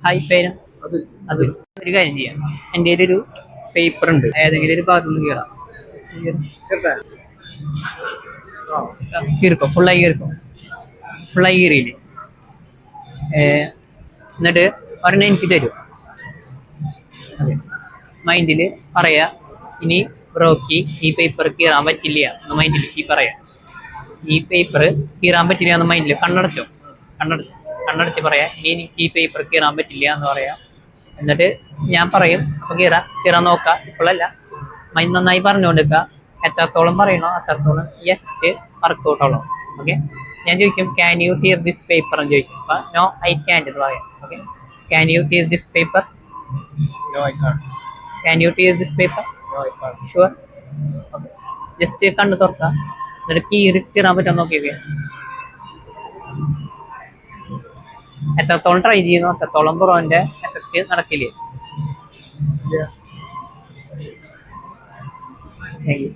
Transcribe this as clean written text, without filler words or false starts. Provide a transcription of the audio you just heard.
Hi പേര് അത് ഒരു കാര്യം ചെയ്യാം. എൻ്റെ ഒരു പേപ്പർ ഉണ്ട്, ഏതെങ്കിലും ഒരു ഭാഗത്തുനിന്ന് കീറാം. കീറിക്കോ, ഫുള്ളായി കീറിക്കോ, ഫുള്ളായി കീറിയില്ലേ? എന്നിട്ട് ഒരെണ്ണം എനിക്ക് തരും. മൈൻഡിൽ പറയാ, ഇനി ബ്രോക്ക് ഈ പേപ്പർ കീറാൻ പറ്റില്ല എന്ന് മൈൻഡിലേക്ക് പറയാം. ഈ പേപ്പർ കീറാൻ പറ്റില്ല എന്ന് മൈൻഡിൽ കണ്ണടച്ച് പറയാം. ഇനി എനിക്ക് ഈ പേപ്പർ കീറാൻ പറ്റില്ല എന്ന് പറയാം. എന്നിട്ട് ഞാൻ പറയും, അപ്പൊ കീറാൻ നോക്കാം. ഇപ്പോഴല്ല, മൈൻഡ് നന്നായി പറഞ്ഞുകൊണ്ടിരിക്കുക. എത്രത്തോളം പറയണോ അത്രത്തോളം ജസ്റ്റ് വർക്കൗട്ടോളം. ഓക്കെ, ഞാൻ ചോദിക്കും ക്യാൻ യു ടീർ ദിസ് പേപ്പർ എന്ന് ചോദിക്കും. അപ്പൊ നോ ഐ ക്യാൻ എന്ന് പറയാം. Okay, can you ടീർ this paper? No, I can't. Can you ടീർ this paper? No, I can't. Sure? Okay, just കണ്ണ് തുറക്കാം. എന്നിട്ട് കീറാൻ പറ്റാൻ നോക്കിയൊക്കെ. എത്രത്തോളം ട്രൈ ചെയ്യുന്നു അത്രത്തോളം ബ്രോന്റെ എഫക്റ്റ് നടക്കില്ലേ? Yeah. Thank you.